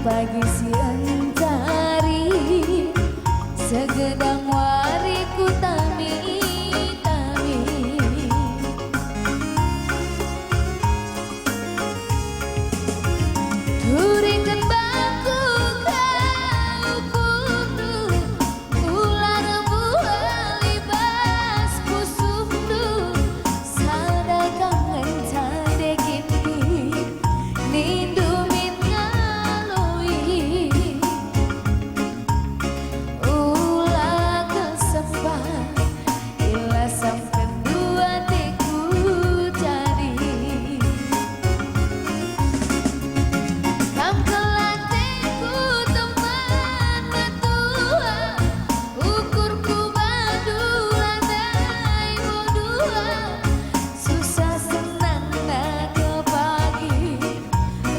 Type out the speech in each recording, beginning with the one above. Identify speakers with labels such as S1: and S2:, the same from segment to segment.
S1: pagi siang cari segedang wariku tami tami. Turikan bangku kau kudu ular buah libas kusudu sada kangen cade kini nindu min ngalui ulah kesempat ila sampai dua teku jadi kam kelateku teman tua ukurku badua dai bodua susah senang nak pagi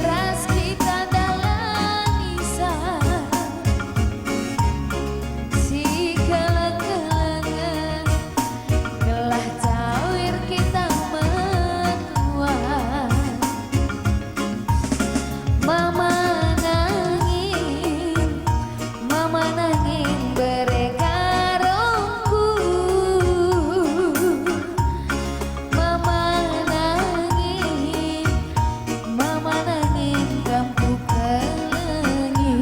S1: ras kita dalam isah si kelengan gelah cawir kita menua. Mama nangin berekarongku. Mama nangin kampu kelengi.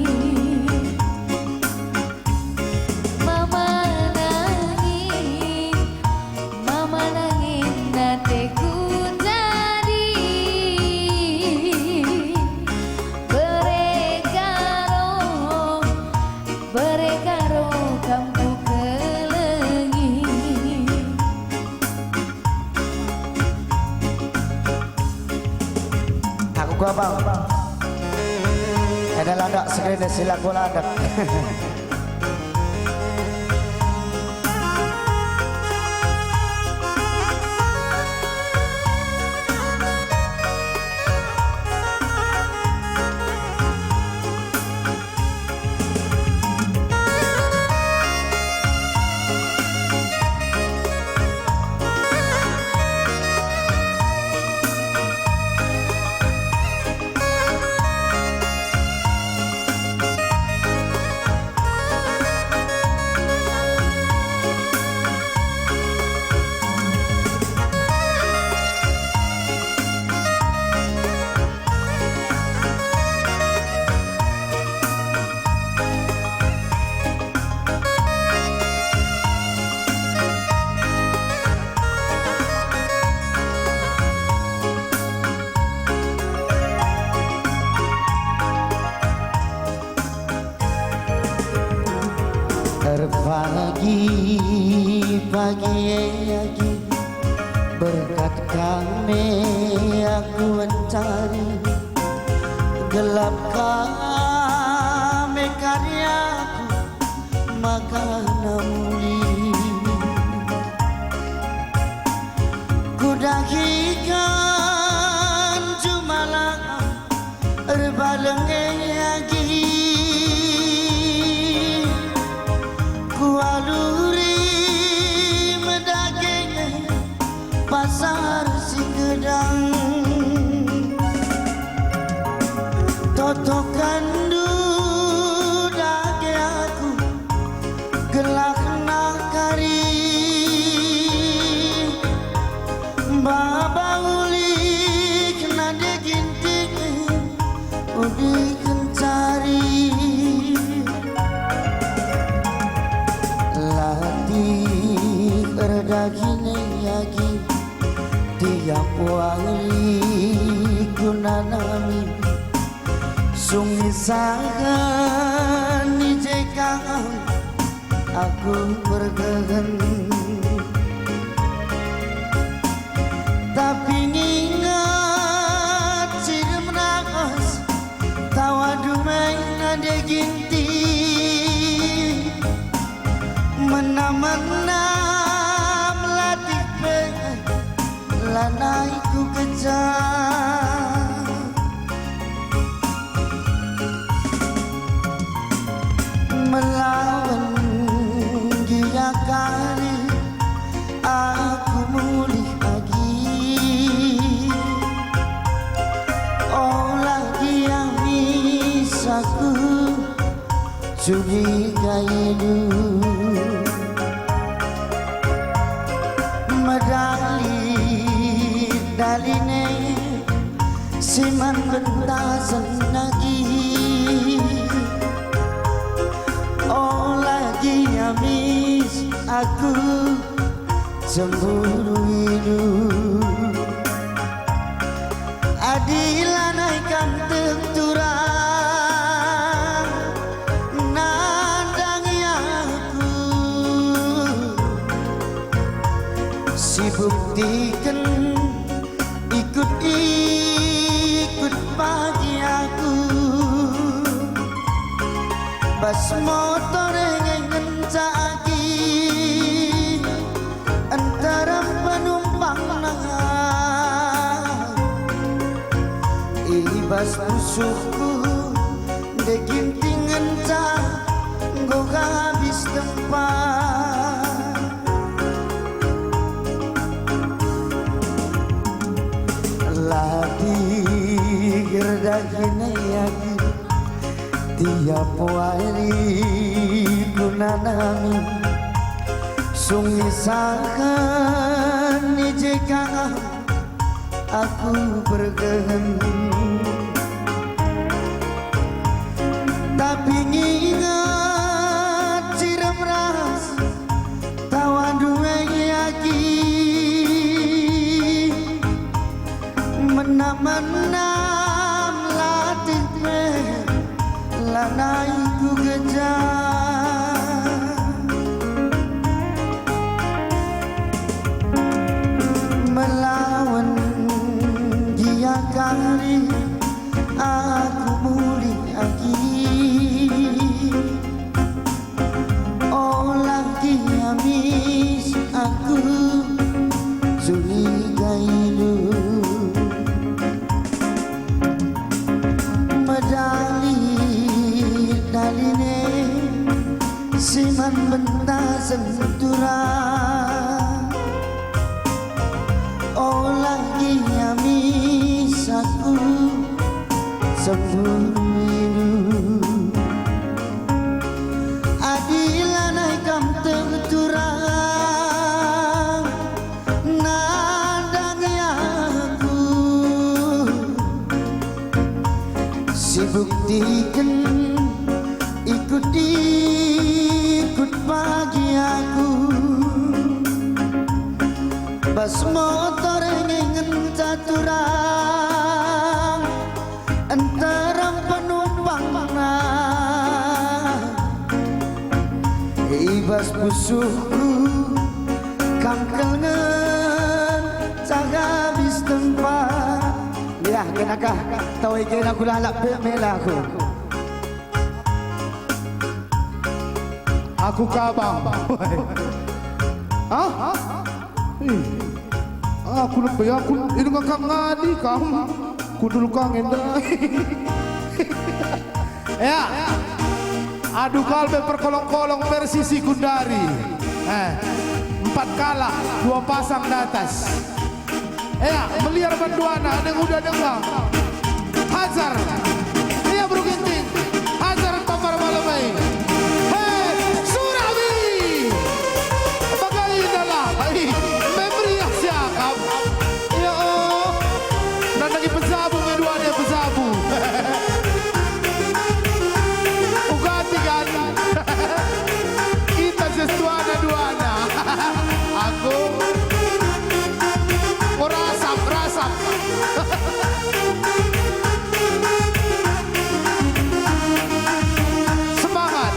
S1: Mama nangin nateku jadi berekaro kampu kelengi.
S2: Aku gua bang. Ada landak sekali silaku landak. Pagi berkat kami aku mencari gelap kami karyaku maka namuli kudakikan jumalang erbaleng lagi kualuri pasar Sigedang totokan dage aku gelak nakari baba ulik nade ginting udi kencari latih berdagine yagi tiap wali kunanami sungisahan ni jekang aku bergegen tapi ngingat ciri menakas tawa dumai nade ginti mena-mena melatih pengen lanaiku kejar melawan dia kali aku mulih lagi olah dia bisa ku curigailu medali daline siman bentasan lagi oh lagi nyamis aku cemburu itu adilah naikkan tenturang nandangi aku si buktikan ikut bagi aku bas motor yang ngencaki antara penumpang nangan ibas musuhku deginting ngencak nggo habis tempat lagi gerdagine yaki tiap hari kunanami sungisakan nijeka aku berkehen tapi ngingat ciram ras tawan dua yaki menam-menam latih lanaiku kejar melawan dia kali aku mulih lagi oh lagi amis aku curigailu medali daline siman bentasan turang oh lagi nyamis aku semburu adilah naikam terturang nandangi aku si buktikan ikut bagi aku bas motor ingin caturang antara penumpang mana ibas musuhku kangkengen caga habis tempat ya kenakah tahu ikan aku lalak melaku
S3: aku kabang ah aku lebih aku ini ngakak ngadi kamu kudul kangen dah ya adu kalbe perkolong-kolong versi Sikundari 4 kalah 2 pasang di atas ya meliar banduana ada yang udah dengar Hajar dia beruginting Hajar Topar Malamai aku merasap semangat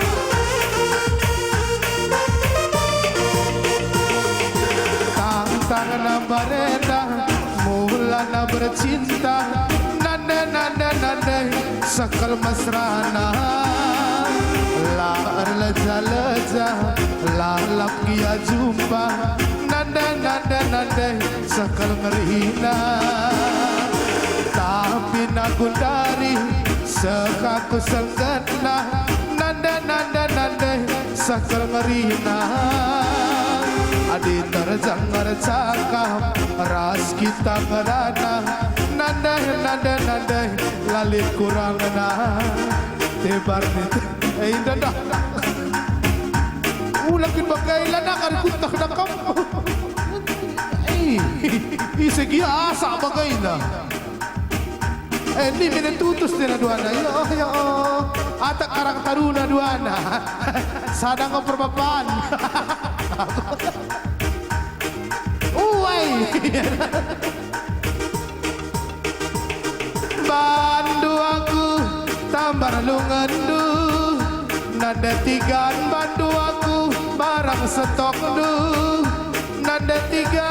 S3: tangan barenda mulana bercinta nande sakal masrana lar leja lalap kia jumpa nande sakal merina tapi nagundari sekaku sengkena nande sakal merina adi terjangar cakap ras kita ngerana nande lalit kurang na tebar indah dah. Ulang kinbagailan na karikuntak na kam. Isegi asa bagay na. Hindi minatutos nila duana. Yo. Atak karang taruna duana. Sadang ko perpapan. Uway. Bandu aku tambar lungandu. Nada tigaan bandu aku barang stok du. Nada tigaan.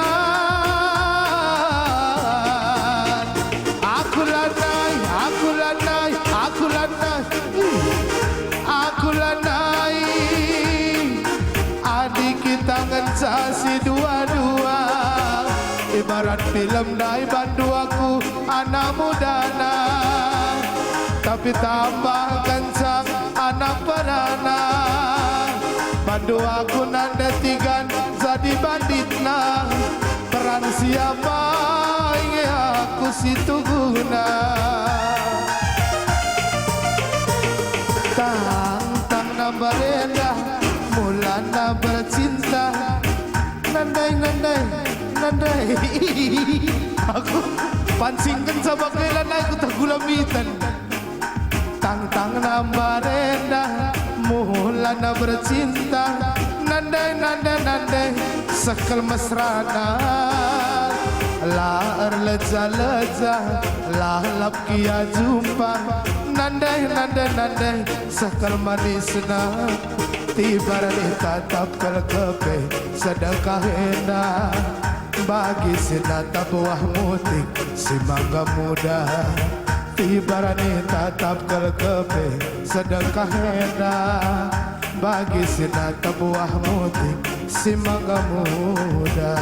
S3: Aku lanai. Aku lanai. Adik kita ngensasi dua-dua. Ibarat film dai bandu aku anak muda na. Tapi tambah kencang anak perana. Bandu aku nanda tigan jadi bandit na. Peran siapa ingin aku situ guna. Tang nambah rendah mulana bercinta. Nandai aku pancingkan sebagai lanai ku tak gulamitan. Tang nambah rendah mulana bercinta. Nandai sekal mesrana. La leja la lap kia jumpa. Nandai sekal manisna. Tibarani tatap kelkepe sedekah enak. Bagi sinata buah mutik si mangga muda. Tibarani tatap kelkepe sedekah enak. Bagi sinata buah mutik si mangga muda.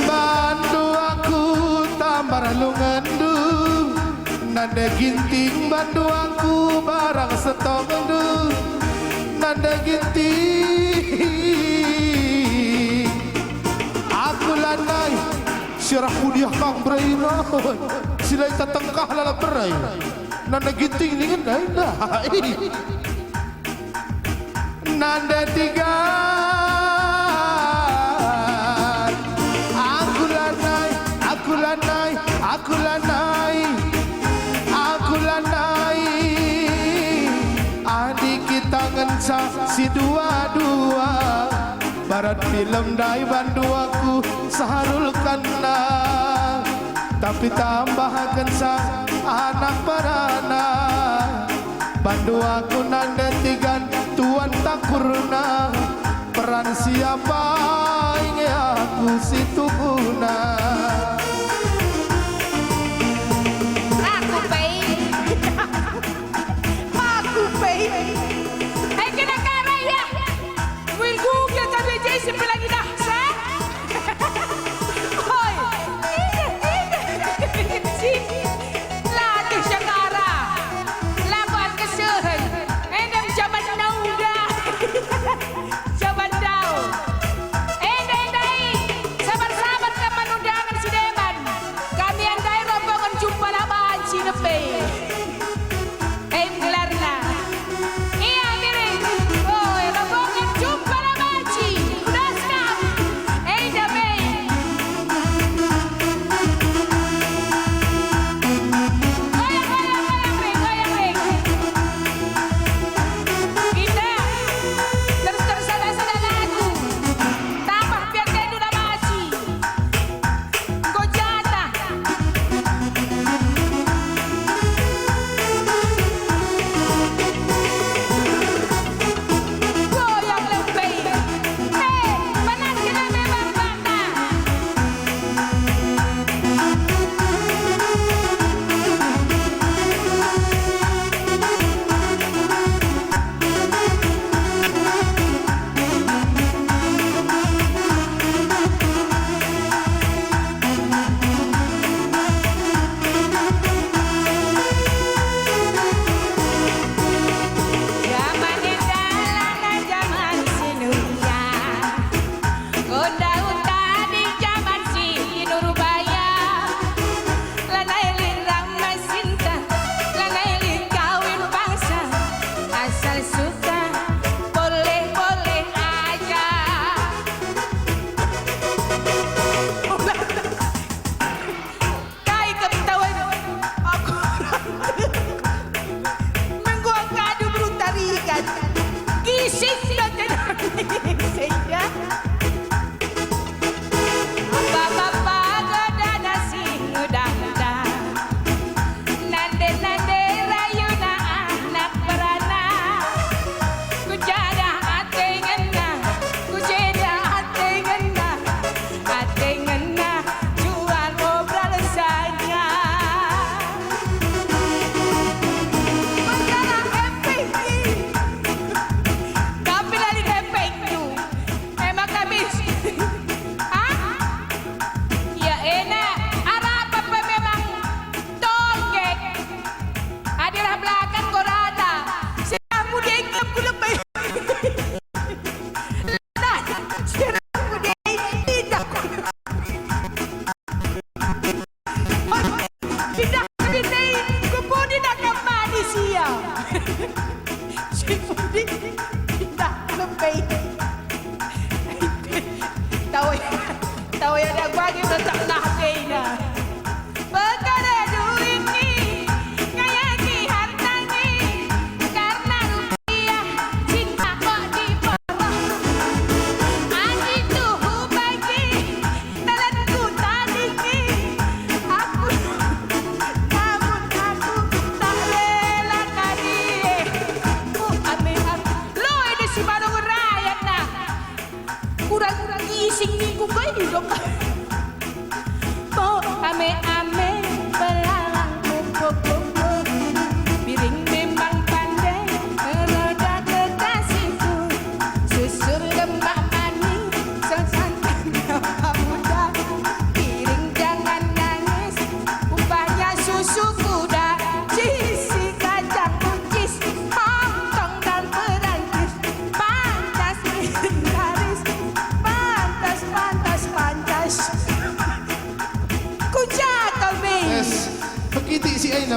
S3: Bandu aku tambar lungandu. Nanda ginting bandu aku barang stok du. Nanda ginting aku lanai. Syarah kudiah kang berairah. Silai tatengkah lala berai. Nanda ginting ni kan dah. Nanda tiga. Aku lanai. Adik kita ngenca si dua-dua. Barat film dai bandu aku saharul kana. Tapi tambah kenca anak perana. Bandu aku nanda tigan tuan takurna. Peran siapa ingin aku situ guna.
S4: Siapa lagi dah, sah? Hoi, lagi syakara, lapan kesehan, endem zaman now dah, zaman now, endai, sahabat-sahabat kapan undangan si Deman, kami andai rombongan jumpa lamaan si Nepe, gelarna, iya miring, oh rombongan jumpa lamaan si.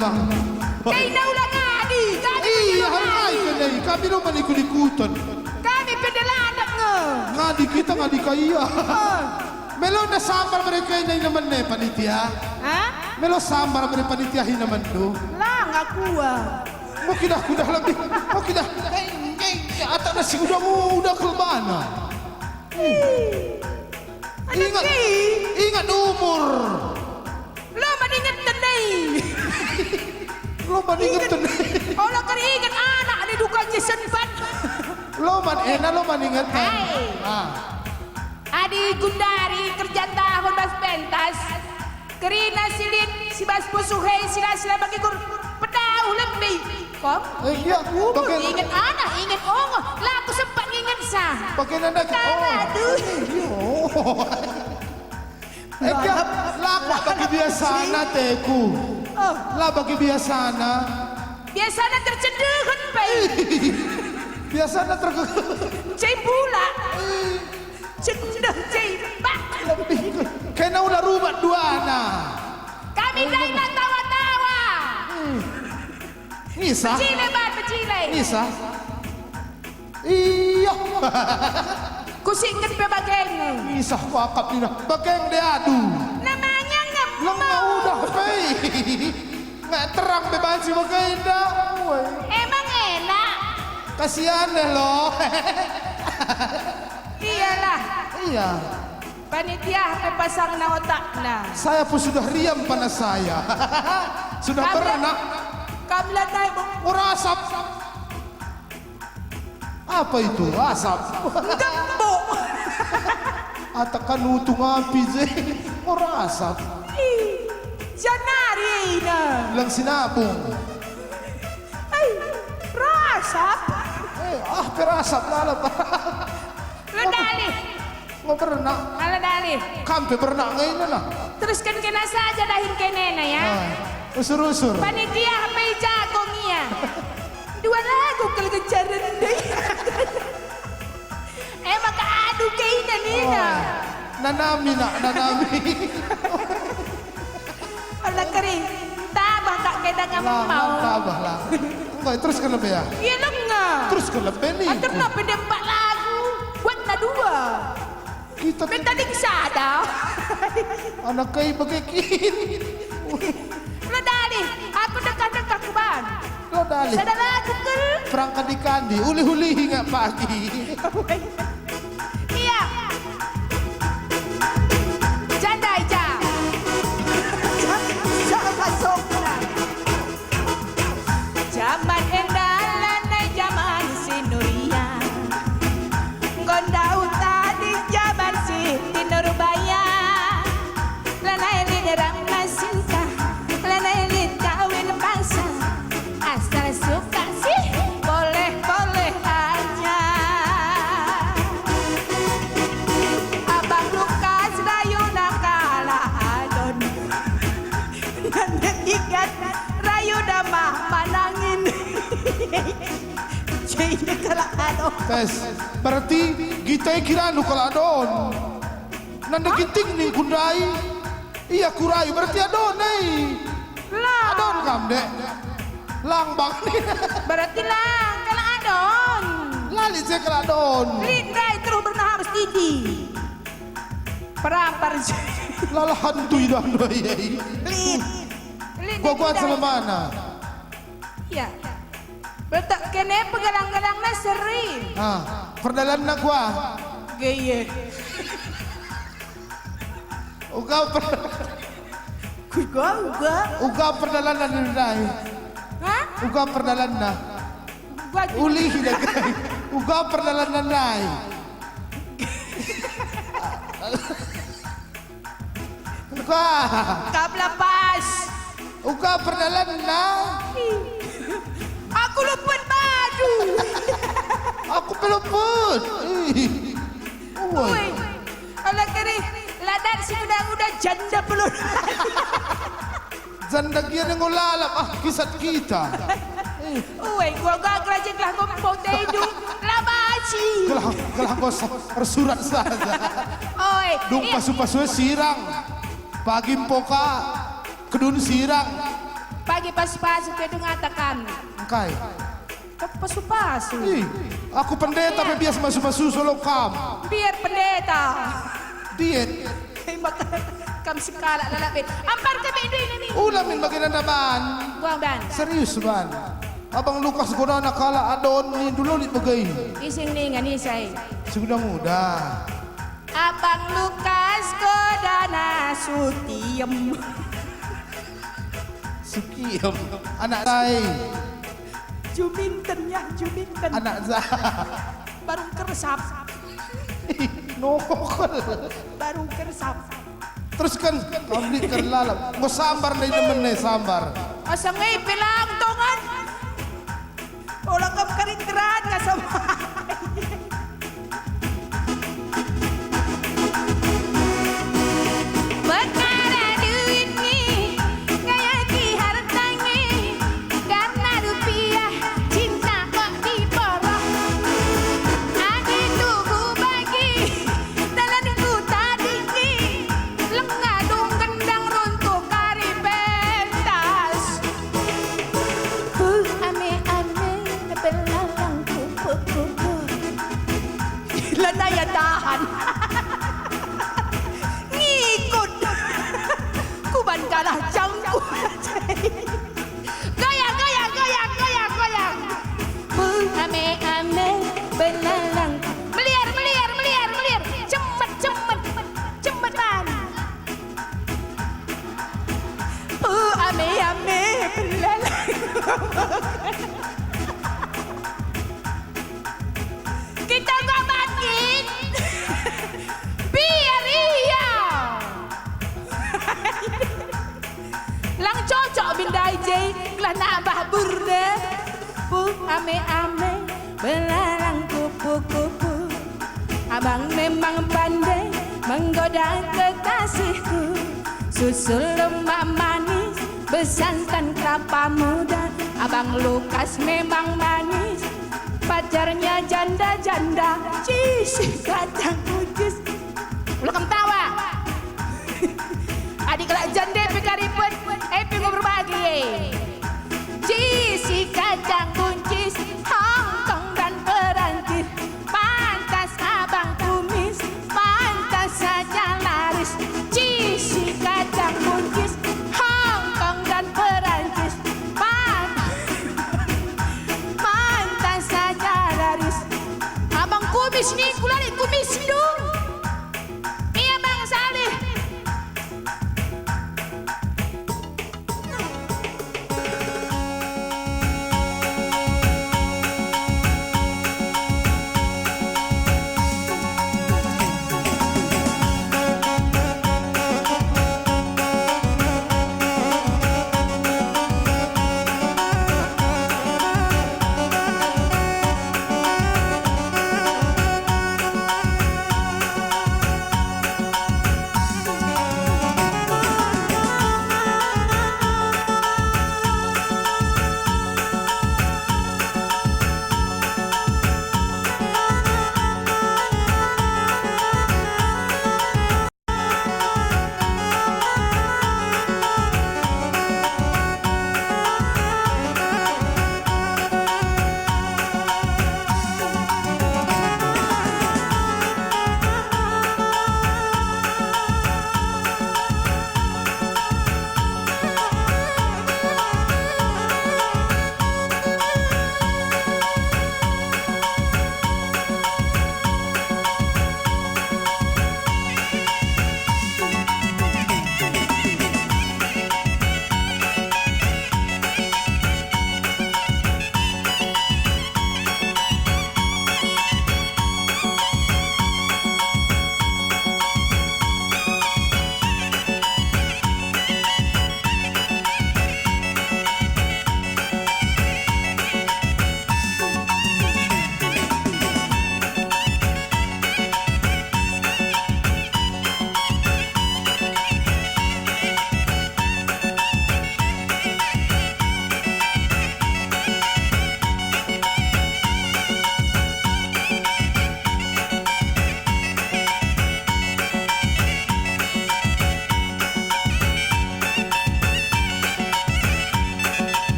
S3: bang.
S4: Kay naulang adi. Kami
S3: Iya,
S4: penyelang
S3: hai kanay. Kami naman ikut-ikutan.
S4: Kami pedalanak nga.
S3: Ngadi kita, ngadi kaya. Melo na sambar mereka na naman ne panitia.
S4: Ha?
S3: Melo sambar mereka panitiahin naman do.
S4: Lang aku ah.
S3: Mo kudah lagi. Mo kudah. Ata na si udah kelbana. Ingat umur.
S4: Lo maningat tenay.
S3: Lo maningat tenay.
S4: Kalau kan ingat anak di duka Jason Pat.
S3: Lo maningat kan.
S4: Adi Gundari kerjaan tahun bas pentas. Kerina silit si bas pusuhei sila bagi kur pedau lebih. Kom?
S3: Iya.
S4: Ingat anak, ingat ongo. Lah aku sempat ingat sah.
S3: Pakai nanda.
S4: Aduh.
S3: Lah bagi biasana teku. Lah bagi biasana.
S4: Biasanya tercenderung pai.
S3: Biasana
S4: Cai pula. Cenderung cai bak.
S3: Kena udah rumah dua anak.
S4: Kami dah tawa-tawa.
S3: Nisa.
S4: Cile bat pecile.
S3: Nisa. Iya.
S4: Kusingkat pe bageng.
S3: Nisa wakap nina. Bageng dia adu.
S4: Namanya
S3: Lo nggak udah pay. Nggak terang bebas si bageng dah.
S4: emang enak.
S3: Kasihan deh lo.
S4: Iyalah.
S3: Iya.
S4: Panitia pasang na otak na.
S3: Saya pun sudah riam panas saya. Sudah pernah.
S4: Kamla tayo mo.
S3: Orang asap. Apa itu? Asap.
S4: Gambo.
S3: Atakan utung api sih. Orang asap.
S4: Janari na.
S3: Bilang sinabung.
S4: Ay, rasap.
S3: Perasap lala pa.
S4: Lo dali.
S3: Nggak pernah.
S4: Ala dali.
S3: Kampe pernah ngayon na.
S4: Teruskan kena saja dahin kenena ya.
S3: Usur-usur.
S4: Panitia apa jago niya. Dua lagu kalau kejaran deh. Emang kaadu kayaknya Nina.
S3: Nanami nak, nanami.
S4: Ala kering. Tabah tak kena nggak mau.
S3: Tabah lah. Enggak, terus ke lebih ya?
S4: Iya lo nggak.
S3: Terus ke lebih nih.
S4: Atau kenapa dia 4 lagu? Buat na 2.
S3: Kita
S4: Benta di sada.
S3: anak kayak begini.
S4: Lo dali. Aku dekat-dekat ke ban.
S3: Lo dali.
S4: Sada lagu kel.
S3: Perangkat di kandi, uli-uli hingga pagi.
S4: Iya. Jandai jam. Jangan masuk. Zaman endalan zaman sinuria. Gondau tadi zaman Siti Nurbaya. Lanai liderang masinta. Lanai lid kawin bangsa. Asal suka sih boleh-boleh aja. Abang Lukas rayu nakala adon. Nanti ikat rayu damah manangin. Jadi kalak adon.
S3: Tes, berarti kita kira nu kalau adon. Nanda ginting nih kundai. Iya kurai, berarti adon nih.
S4: Lah.
S3: Adon kam dek. Lang bang nih.
S4: Berarti lang kalak adon.
S3: Lali saya kalau adon.
S4: Lindai terus pernah harus tidi. Perampar.
S3: Lala hantu dah doi.
S4: Lid.
S3: Gua kuat sama mana?
S4: Iya. Betak kene pegalang-galang na seri.
S3: Perdalan na gua.
S4: Gaya.
S3: Uga perdalan na dai.
S4: Hah?
S3: Uga perdalan na.
S4: Gua
S3: Uli na gay. Uga perdalan na dai. Uga.
S4: kabla pas.
S3: Uga perdalan na.
S4: Aku luput baju.
S3: Aku peluput.
S4: Woi. Ala kere ladan si muda-muda janda pelur.
S3: Janda kia ng ulalap. Kisat kita.
S4: Woi, gua gerajek lah kompau tedu. Labaci.
S3: Kalah ko surat saja.
S4: Oi.
S3: Dung pasu-pasu sirang. Pagim poka. Kedun sirang.
S4: Pagi pasu-pasu ke ngatakan.
S3: Kai.
S4: Pasu-pasu.
S3: Ih, aku pendeta tapi biasa masuk-masuk solo kam.
S4: Biar pendeta.
S3: Diet.
S4: Hei maka kam sekala lalapin. Ampar kami ini.
S3: Ulamin bagian ban.
S4: Buang ban.
S3: Serius ban. Abang Lukas guna nakala adon ni dulu lit bagay.
S4: Ising ningan isay.
S3: Sudah muda.
S4: Abang Lukas Kodana Sutiem.
S3: Sukiem. Anak saya.
S4: Jubinten ya, Jubinten.
S3: Anak saya.
S4: Baru keresap.
S3: Nokol.
S4: Baru keresap.
S3: Terus kan kambing kerlalap. Mau sambar na naman na sambar.
S4: Asang ngay pilang tongan. Ulang kam karinteran nga sa
S1: Perkara duit nih, gaya di hartanya, karena rupiah cinta kok diborong. Adi tubuh bagi, dalam ku tadi nih, lengadung gendang runtuh kari pentas. Ame-ame belalang kupu-kupu.
S4: Ilan na yadahan. Ngikut. Kuban ka lah jangku. Goyang, goyang, goyang, goyang, goyang.
S1: Ame-ame belalang.
S4: Meliar, meliar, meliar, meliar. Cepat, cepat, cepetan. Ame, ame, belalang. Kita ngobatin. Biar iya. Lang cocok bindai jay. Lah nambah burde.
S1: Ame-ame belalang kupu-kupu. Abang memang pandai menggoda kekasihku. Susul lemak manis, besantan kelapa muda. Abang Lukas memang manis, pacarnya janda-janda.
S4: Cis, kacang kucis. Ulah kamu tawa. Adik kelak jande pikaripet. Pengen berbagi.
S1: Cis, kacang kuncis, Hongkong dan Perancis. Pantas abang kumis, pantas saja laris. Cis, kacang kuncis, Hongkong dan Perancis. Pantas saja laris.
S4: Abang kumis nih, kulari kumis dong.
S1: Iya Bang Salih.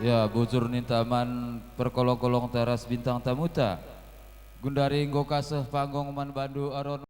S5: Ya, bujur nintaman perkolong-kolong teras bintang tamuta. Gundari nggo kaseh panggung man bandu aron